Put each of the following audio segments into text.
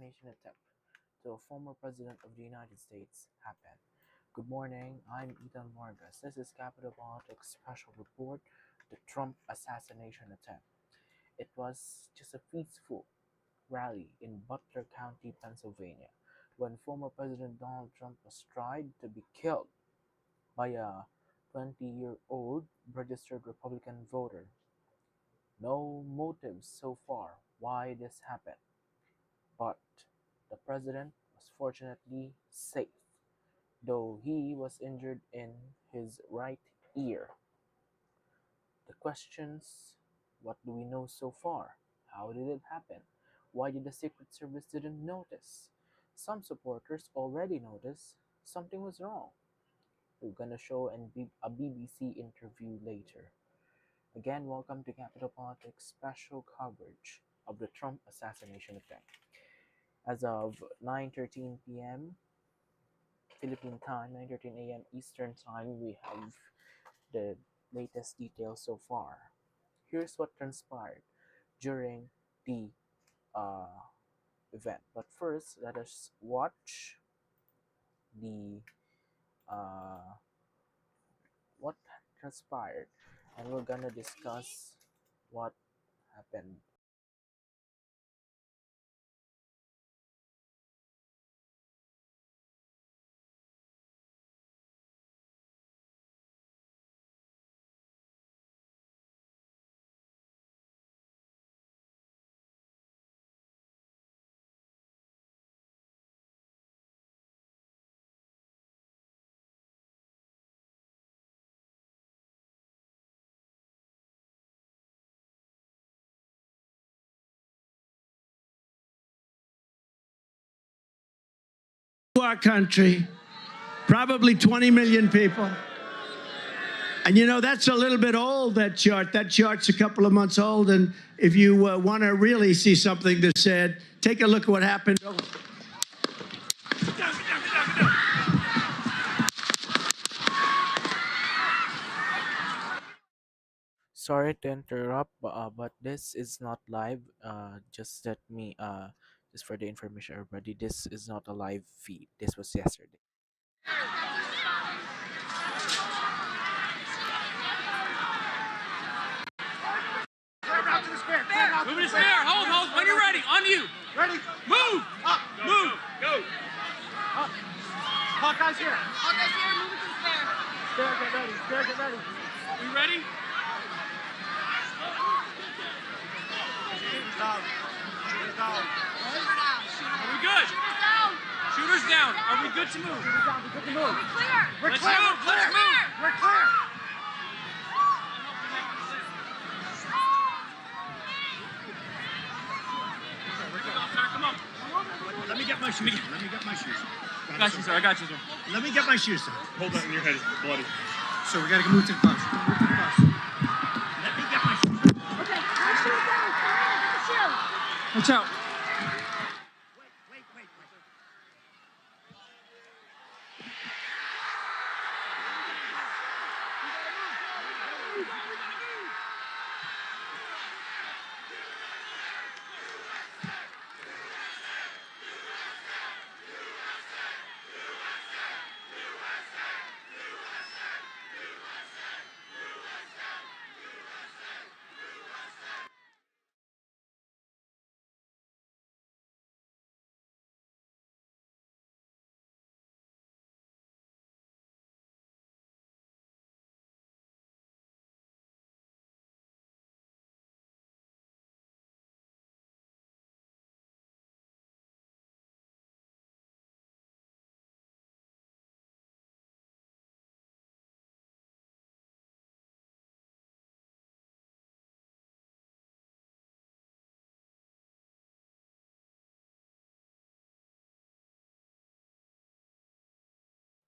assassination attempt to a former president of the United States happened. Good morning, I'm Ethan Vargas. This is Capital Politics Special Report, the Trump Assassination Attempt. It was just a peaceful rally in Butler County, Pennsylvania, when former President Donald Trump was tried to be killed by a 20-year-old registered Republican voter. No motives so far why this happened, but the president was fortunately safe, though he was injured in his right ear. The questions: what do we know so far? How did it happen? Why did the Secret Service didn't notice? Some supporters already noticed something was wrong. We're gonna show a BBC interview later. Again, welcome to Capital Politics special coverage of the Trump assassination attempt. As of 9:13 p.m. Philippine time, 9:13 a.m. Eastern time, we have the latest details so far. Here's what transpired during the uh, event. But first, let us watch the uh, what transpired, and we're gonna discuss what happened. Our country, probably 20 million people. And you know, that's a little bit old, that chart. That chart's a couple of months old. And if you want to really see something that's said, take a look at what happened. Sorry to interrupt, but this is not live. Just let me just for the information, everybody. This is not a live feed. This was yesterday. Move to the spare. Hold. When you're ready. On you. Ready? Move. Up. Move. Go. Up. Hawkeye's here. Hawkeye's here. Move it to the spare. Spare, get ready. Spare, get ready. We ready? Shooter's down. Shooter's down. Shooter down. Are we good? Shooter's down. Shooters down. Are we good to move? Shooter's down. We're good to move. We're clear. We're Let's clear. move. We're clear. Let's move. We're clear. Come on. Let me get my shoes. Let me get my shoes. I got you, sir. I got you, sir. Let me get my shoes, sir. Hold that in your head. Bloody. So we got to move to the bus. Move to the bus. Let me get my shoes. Okay. My shoes down. My shoe. Watch out. Wait.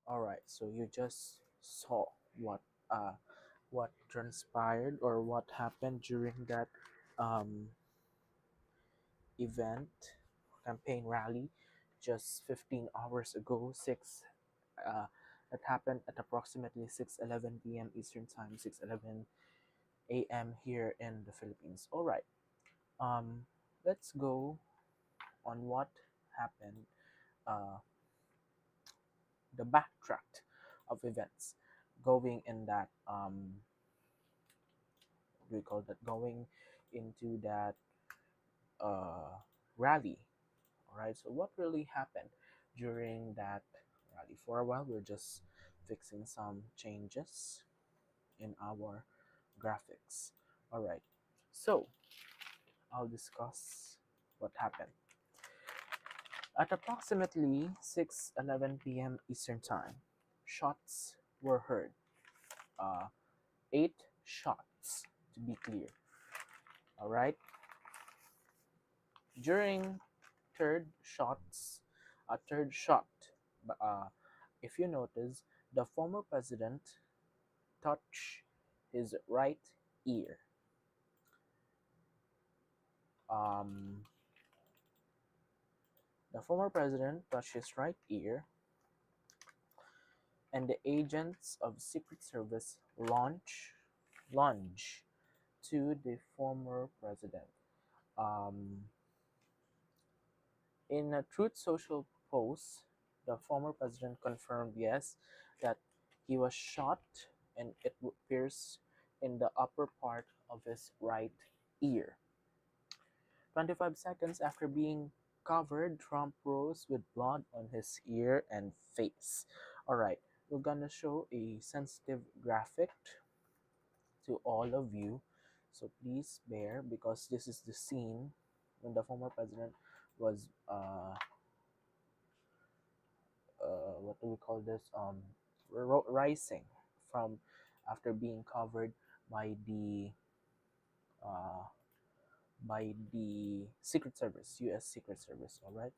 All right. So you just saw uh what transpired or what happened during that um event campaign rally just 15 hours ago. That happened at approximately 6:11 p.m. Eastern Time, 6:11 a.m. here in the Philippines. All right. Um, let's go on what happened, uh, the backtrack of events going in that what do we call that, going into that uh, rally. All right, so what really happened during that rally? For a while, we're just fixing some changes in our graphics. All right, so I'll discuss what happened. At approximately 6:11 p.m. Eastern Time, shots were heard. 8 shots, to be clear. All right. During a third shot, if you notice, the former president touched his right ear. Um, the former president touched his right ear, and the agents of Secret Service lunge to the former president. Um, in a Truth Social post, the former president confirmed, yes, that he was shot and it pierced in the upper part of his right ear. 25 seconds after being covered, Trump rose with blood on his ear and face. Alright, we're gonna show a sensitive graphic to all of you, so please bear, because this is the scene when the former president was what do we call this, rising from after being covered by the uh, Secret Service, U.S. Secret Service. All right.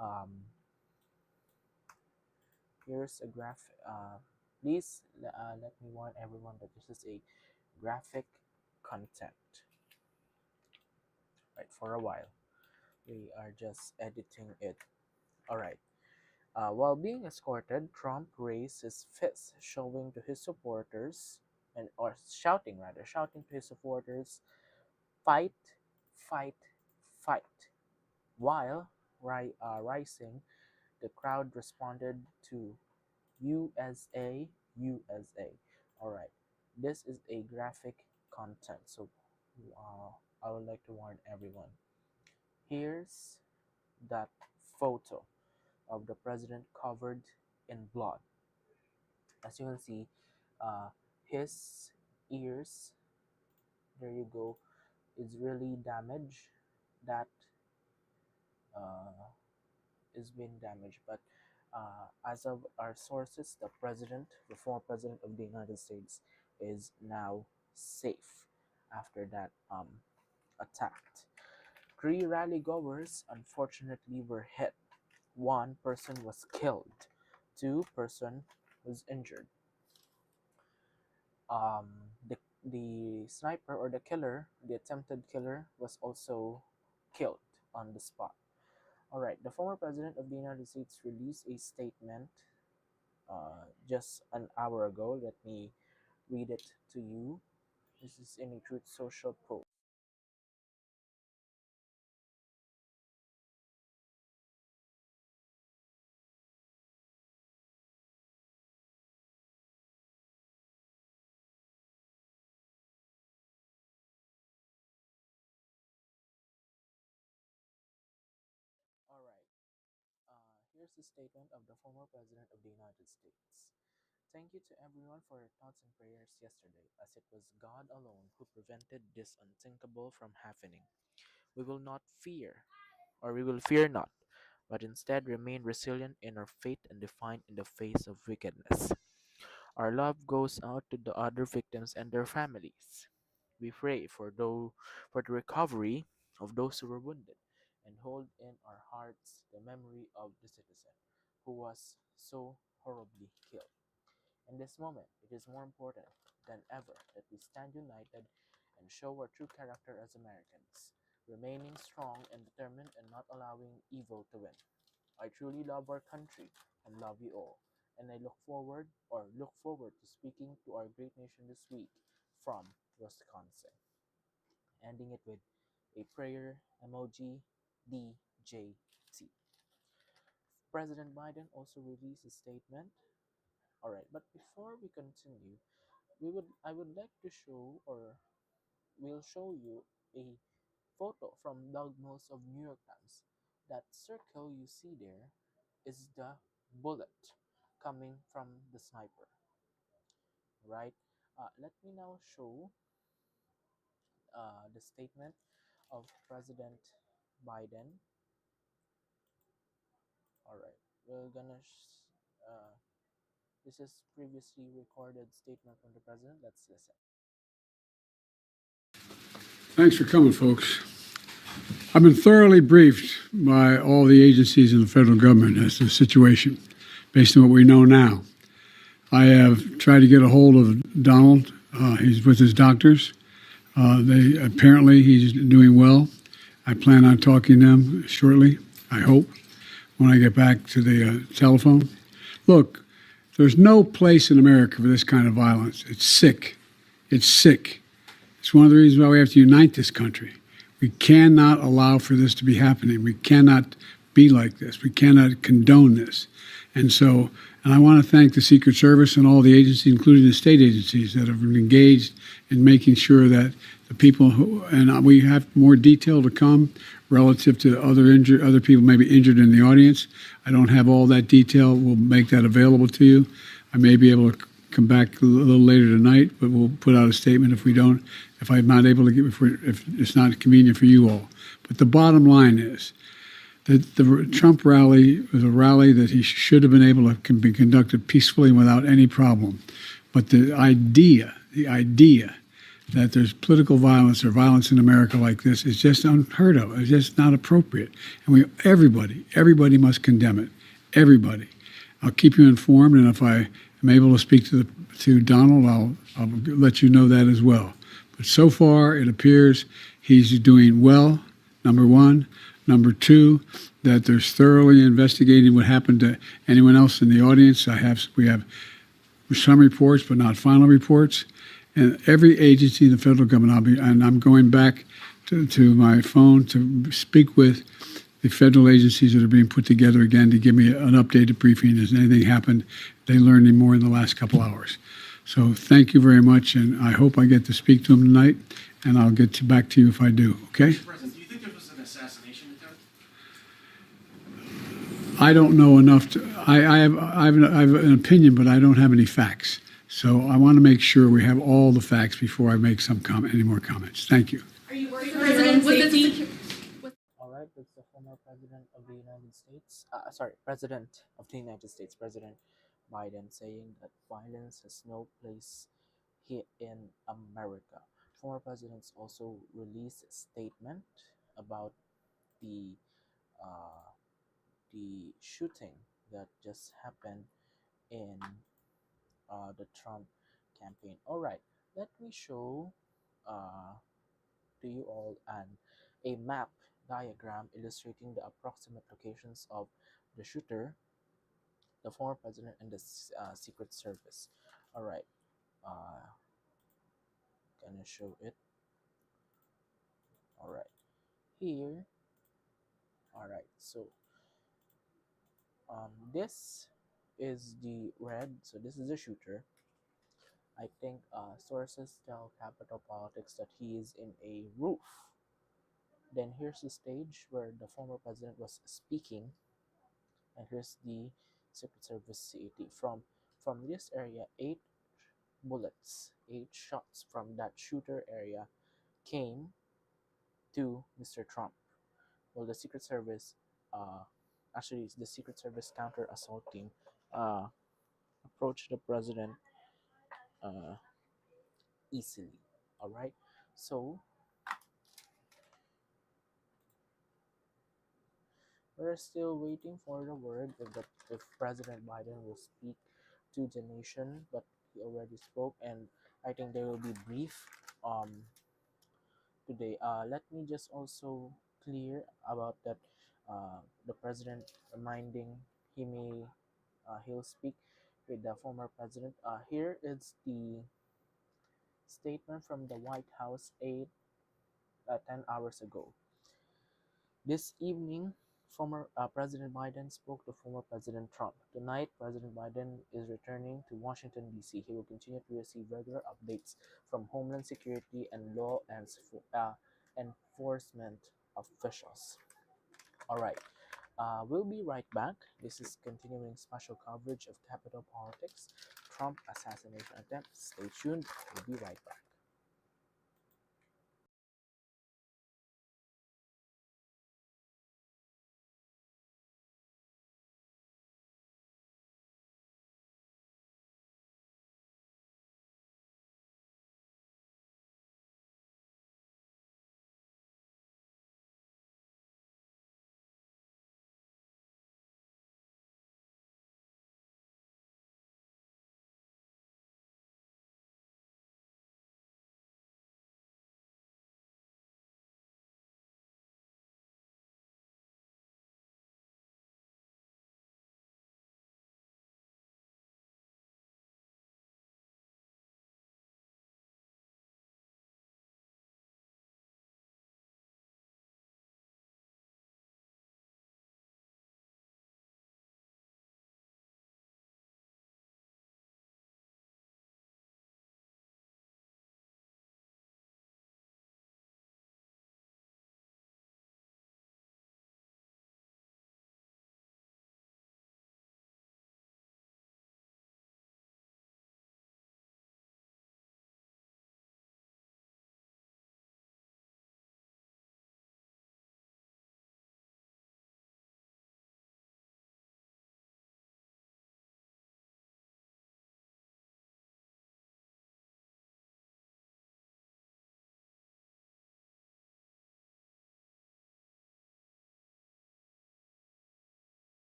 Um, here's a graph. Please let me warn everyone that this is a graphic content. Right, for a while, we are just editing it. All right. While being escorted, Trump raised his fist, showing to his supporters, and or shouting to his supporters, "Fight, fight, fight!" While rising, the crowd responded to "USA, USA." All right, this is a graphic content, so uh, I would like to warn everyone. Here's that photo of the president covered in blood. As you can see, his ears, there you go, is really damaged. That uh, is being damaged, but as of our sources, the former president of the United States, is now safe after that attack. 3 rally goers unfortunately were hit. One person was killed. Two-person was injured. um, the sniper, or the killer, the attempted killer, was also killed on the spot. All right, the former president of the United States released a statement just an hour ago. Let me read it to you. This is in a Truth Social post. All right, here's the statement of the former president of the United States. Thank you to everyone for your thoughts and prayers yesterday, as it was God alone who prevented this unthinkable from happening. We will not fear, or we will fear not, but instead remain resilient in our faith and defiant in the face of wickedness. Our love goes out to the other victims and their families. We pray for the recovery of those who were wounded, and hold in our hearts the memory of the citizen who was so horribly killed. In this moment, it is more important than ever that we stand united and show our true character as Americans, remaining strong and determined and not allowing evil to win. I truly love our country and love you all, and I look forward to speaking to our great nation this week from Wisconsin. Ending it with a prayer emoji, DJT. President Biden also released a statement. All right, but before we continue, I would like to show, or we'll show you a photo from Doug Mills of New York Times. That circle you see there is the bullet coming from the sniper, right? Let me now show the statement of President Biden. All right, we're gonna. This is previously recorded statement from the president. Let's listen. Thanks for coming, folks. I've been thoroughly briefed by all the agencies in the federal government as to the situation based on what we know now. I have tried to get a hold of Donald. He's with his doctors. Apparently he's doing well. I plan on talking to him shortly, I hope, when I get back to the telephone. Look, there's no place in America for this kind of violence. It's sick. It's sick. It's one of the reasons why we have to unite this country. We cannot allow for this to be happening. We cannot be like this. We cannot condone this. And I want to thank the Secret Service and all the agencies, including the state agencies, that have been engaged in making sure that the people and we have more detail to come relative to other people maybe injured in the audience. I don't have all that detail. We'll make that available to you. I may be able to come back a little later tonight, but we'll put out a statement if I'm not able to if it's not convenient for you all. But the bottom line is that the Trump rally was a rally that he should have been able to be conducted peacefully without any problem. But the idea that there's political violence or violence in America like this is just unheard of. It's just not appropriate. And everybody must condemn it. Everybody. I'll keep you informed, and if I am able to speak to Donald, I'll let you know that as well. But so far, it appears he's doing well, number one. Number two, that there's thoroughly investigating what happened to anyone else in the audience. We have some reports, but not final reports. And every agency in the federal government, I'm going back to my phone to speak with the federal agencies that are being put together again to give me an updated briefing. Has anything happened? They learned any more in the last couple hours. So thank you very much, and I hope I get to speak to them tonight, and I'll get back to you if I do, okay? Mr. President, do you think there was an assassination attempt? I don't know enough I have an opinion, but I don't have any facts. So I want to make sure we have all the facts before I make any more comments. Thank you. Are you worried for President safety? All right, that's the former president of the United States. President of the United States, President Biden, saying that violence has no place here in America. Former presidents also released a statement about the uh, the shooting that just happened in the Trump campaign. All right, let me show uh, to you all a map diagram illustrating the approximate locations of the shooter, the former president, and the Secret Service. All right, uh, gonna show it. All right, here. All right, so this is the red. So this is the shooter. I think sources tell Capital Politics that he is in a roof. Then here's the stage where the former president was speaking, and here's the Secret Service CAT. From this area, eight shots from that shooter area came to Mr. Trump. Well, the Secret Service, actually, the Secret Service counter assault team, uh, approached the president uh, easily. All right, so we're still waiting for the word if President Biden will speak to the nation, but he already spoke, and I think they will be brief today. Let me just also clear about that. The president reminding he'll speak with the former president. Here is the statement from the White House 10 hours ago. This evening, Former President Biden spoke to former President Trump. Tonight, President Biden is returning to Washington, D.C. He will continue to receive regular updates from Homeland Security and law enforcement officials. All right, we'll be right back. This is continuing special coverage of Capitol politics, Trump assassination attempt. Stay tuned. We'll be right back.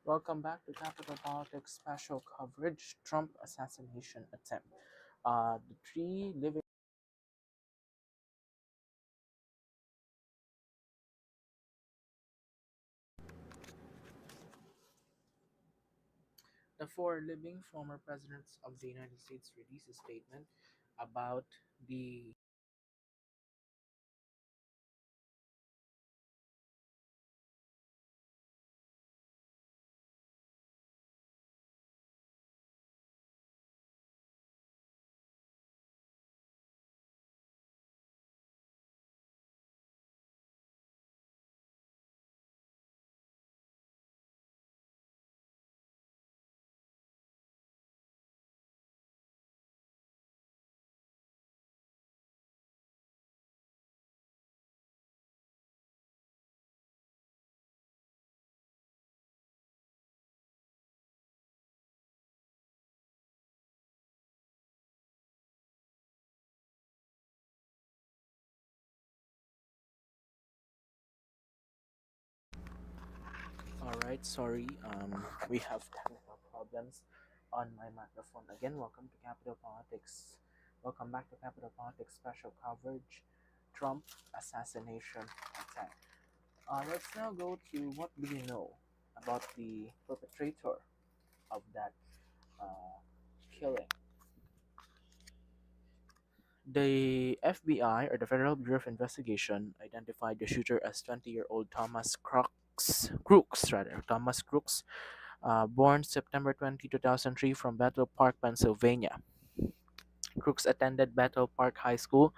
Welcome back to Capital Politics special coverage, Trump assassination attempt. The three living The four living former presidents of the United States released a statement about Alright, sorry, we have technical problems on my microphone. Again, welcome to Capital Politics. Welcome back to Capital Politics special coverage, Trump assassination attack. Let's now go to what do we know about the perpetrator of that killing. The FBI, or the Federal Bureau of Investigation, identified the shooter as 20-year-old Thomas Crooks, born September 20, 2003 from Battle Park, Pennsylvania. Crooks attended Battle Park High School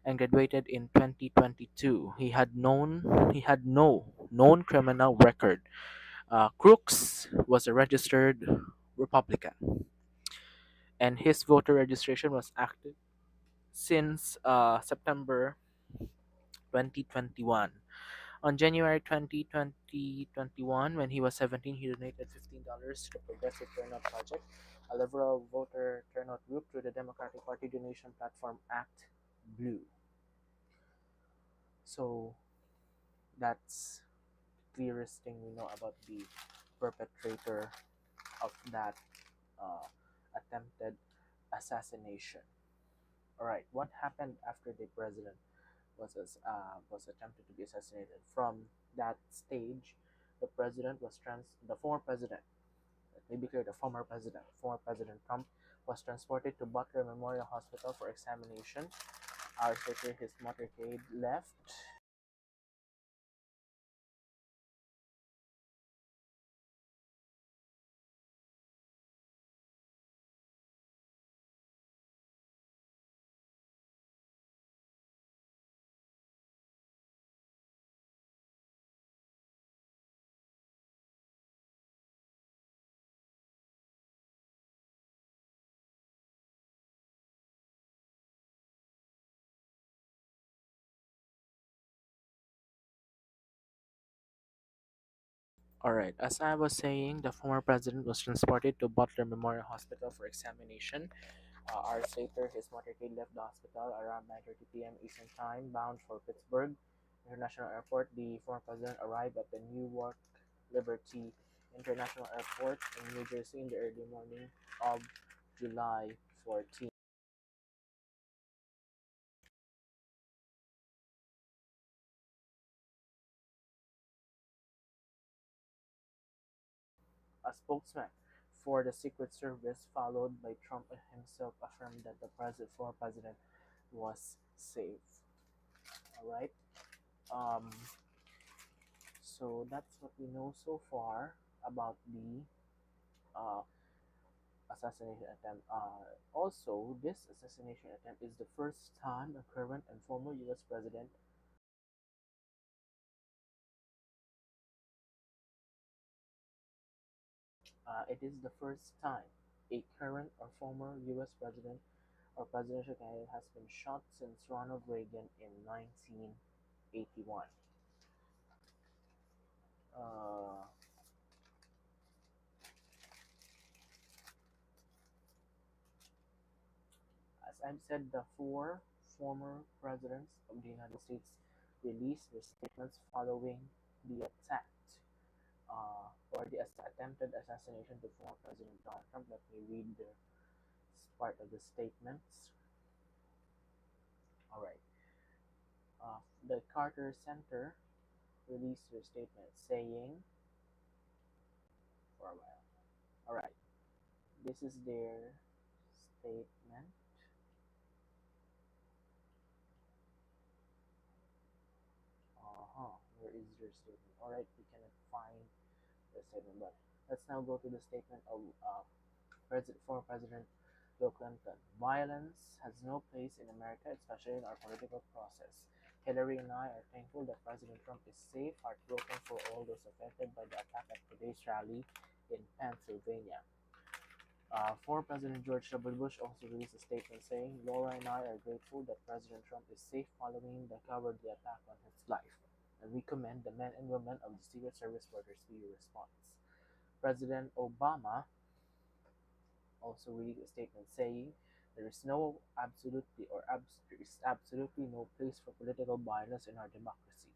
and graduated in 2022. He had no known criminal record. Crooks was a registered Republican, and his voter registration was active since September 2021. On January 2021, when he was 17, he donated $15 to the Progressive Turnout Project, a liberal voter turnout group through the Democratic Party donation platform Act Blue. So that's the clearest thing we know about the perpetrator of that attempted assassination. All right, what happened after the president was attempted to be assassinated? From that stage, the former president. Let me be clear: former President Trump was transported to Butler Memorial Hospital for examination. Hours later, his motorcade left. Alright, as I was saying, the former president was transported to Butler Memorial Hospital for examination. Hours later, his motorcade left the hospital around 9:30 p.m. Eastern Time, bound for Pittsburgh International Airport. The former president arrived at the Newark Liberty International Airport in New Jersey in the early morning of July 14. A spokesman for the Secret Service, followed by Trump himself, affirmed that the former president was safe. All right. Um, so that's what we know so far about the uh, assassination attempt. Also, this assassination attempt is the first time a current and former U.S. president. It is the first time a current or former U.S. president or presidential candidate has been shot since Ronald Reagan in 1981. Uh, as I've said, the four former presidents of the United States released their statements following the attack or the attempted assassination to former President Donald Trump. Let me read the part of the statements. All right. The Carter Center released their statement saying, for a while. All right. This is their statement. Where is your statement? All right, we cannot find the statement, but let's now go to the statement of former President Bill Clinton. Violence has no place in America, especially in our political process. Hillary and I are thankful that President Trump is safe, heartbroken for all those affected by the attack at today's rally in Pennsylvania. Former President George W. Bush also released a statement saying, Laura and I are grateful that President Trump is safe following the cowardly attack on his life, and we commend the men and women of the Secret Service for their speedy response. President Obama also released a statement saying, there is absolutely no place for political violence in our democracy.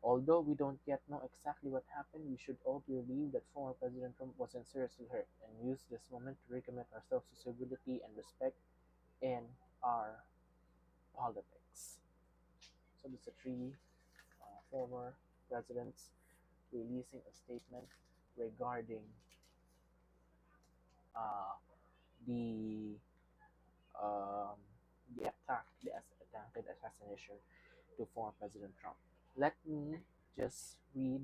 Although we don't yet know exactly what happened, we should all believe that former President Trump wasn't seriously hurt and use this moment to recommit ourselves to civility and respect in our politics. So these are three former presidents releasing a statement regarding uh, the um, the attempted assassination to former President Trump. Let me just read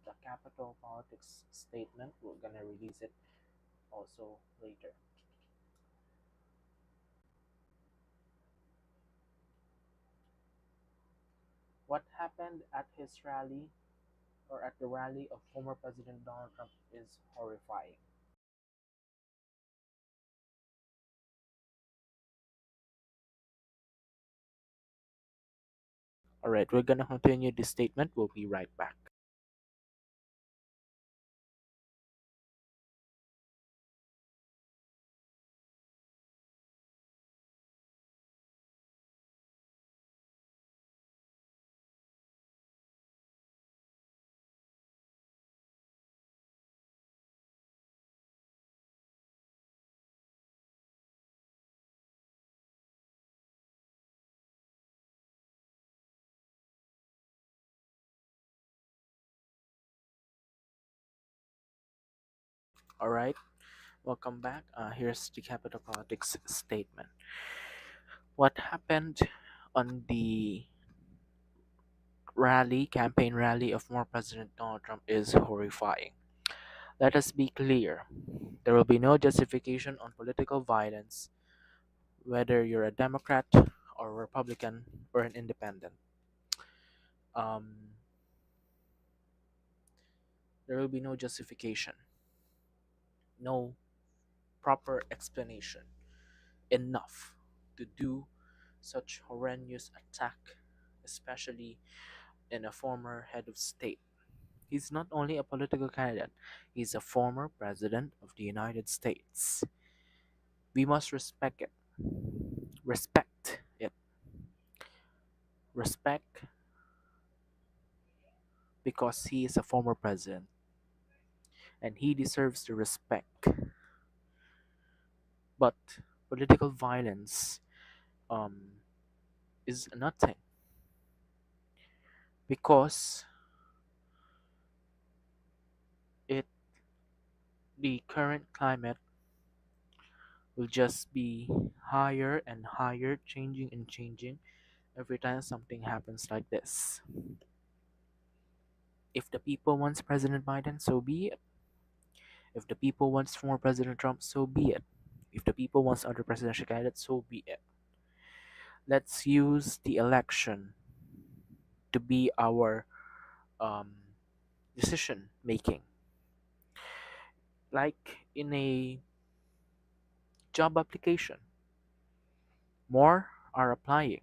the Capital Politics statement. We're gonna release it also later. What happened at his rally or at the rally of former President Donald Trump is horrifying. Alright, we're gonna continue this statement. We'll be right back. Alright, welcome back. Here's the Capital Politics statement. What happened on the campaign rally of former President Donald Trump is horrifying. Let us be clear. There will be no justification on political violence, whether you're a Democrat or a Republican or an independent. Um, there will be no justification, no proper explanation enough to do such horrendous attack, especially in a former head of state. He's not only a political candidate, he's a former president of the United States. We must respect it. Respect it. Respect because he is a former president and he deserves the respect. But political violence um, is nothing because it the current climate will just be higher and higher, changing and changing every time something happens like this. If the people wants President Biden, so be it. If the people wants former President Trump, so be it. If the people wants other presidential candidates, so be it. Let's use the election to be our um, decision making. Like in a job application, more are applying.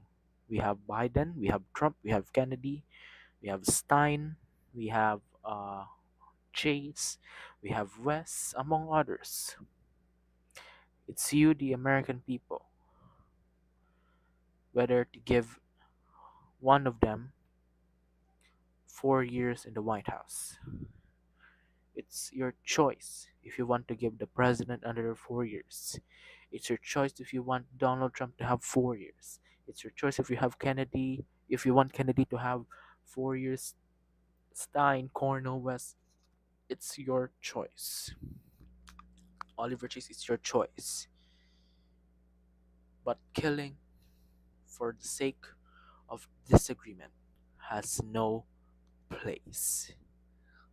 We have Biden, we have Trump, we have Kennedy, we have Stein, we have Chase, we have West, among others. It's you, the American people, whether to give one of them 4 years in the White House. It's your choice if you want to give the president another 4 years. It's your choice if you want Donald Trump to have 4 years. It's your choice if you want Kennedy to have 4 years, Stein, Cornel, West. It's your choice. Oliver Chase, it's your choice. But killing for the sake of disagreement has no place.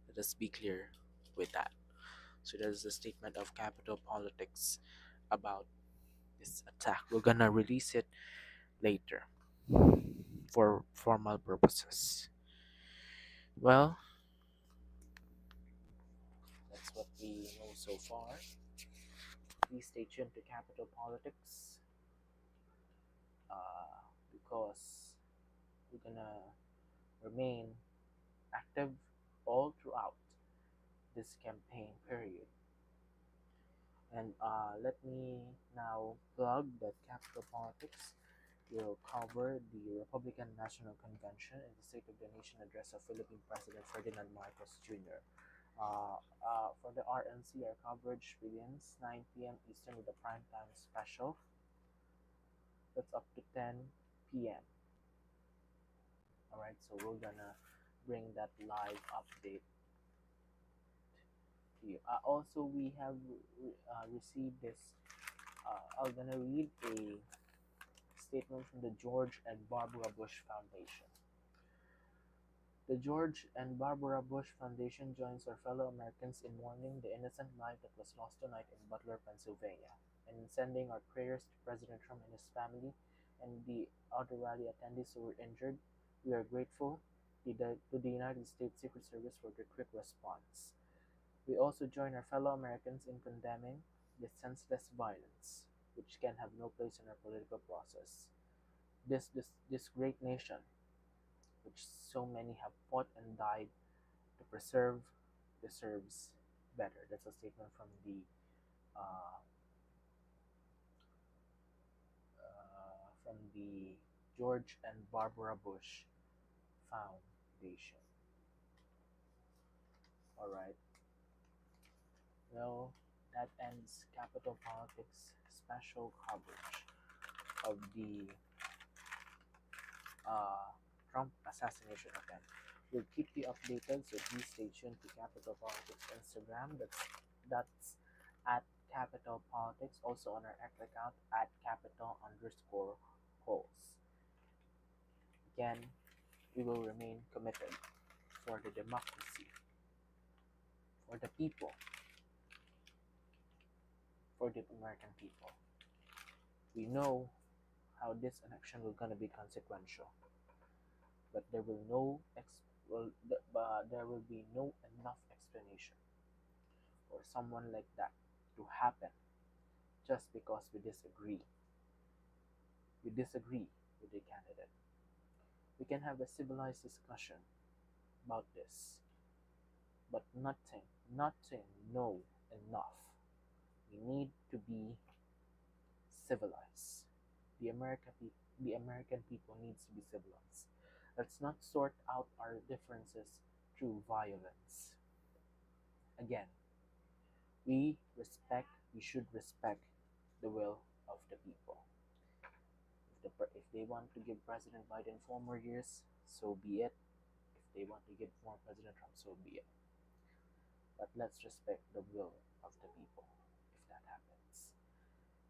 Let us be clear with that. So there's a statement of Capital Politics about this attack. We're gonna release it later for formal purposes. Well, that's what we know so far. Please stay tuned to Capital Politics because we're gonna remain active all throughout this campaign period. And let me now plug that Capital Politics will cover the Republican National Convention and the State of the Nation address of Philippine President Ferdinand Marcos Jr. For the RNC, our coverage begins 9 p.m. Eastern with a primetime special. That's up to 10 p.m. Alright, so we're gonna bring that live update to you. Also, we have received this. I'm gonna read a statement from the George and Barbara Bush Foundation. The George and Barbara Bush Foundation joins our fellow Americans in mourning the innocent life that was lost tonight in Butler, Pennsylvania, and in sending our prayers to President Trump and his family and the other rally attendees who were injured. We are grateful to the United States Secret Service for their quick response. We also join our fellow Americans in condemning this senseless violence, which can have no place in our political process. This great nation, which so many have fought and died to preserve, deserves better. That's a statement from the uh, George and Barbara Bush Foundation. All right. Well, that ends Capital Politics special coverage of the Trump Assassination Attempt. We'll keep you updated, so please stay tuned to Capital Politics Instagram. That's at Capital Politics. Also on our X account at Capital_Politics. polls. Again, we will remain committed for the democracy, for the people, for the American people. We know how this election will gonna be consequential, but there will there will be no enough explanation for someone like that to happen just because we disagree. We disagree with the candidate. We can have a civilized discussion about this, but nothing, no enough. We need to be civilized. The American people needs to be civilized. Let's not sort out our differences through violence. Again, we should respect the will of the people. If they want to give President Biden 4 more years, so be it. If they want to give more President Trump, so be it. But let's respect the will of the people if that happens.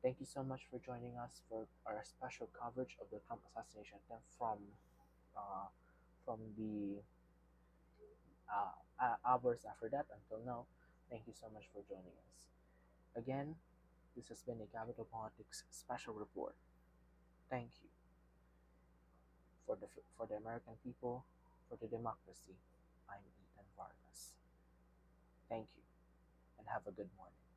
Thank you so much for joining us for our special coverage of the Trump assassination attempt from the hours after that until now. Thank you so much for joining us. Again, this has been a Capital Politics special report. Thank you for the American people, for the democracy. I'm Ethan Vargas. Thank you, and have a good morning.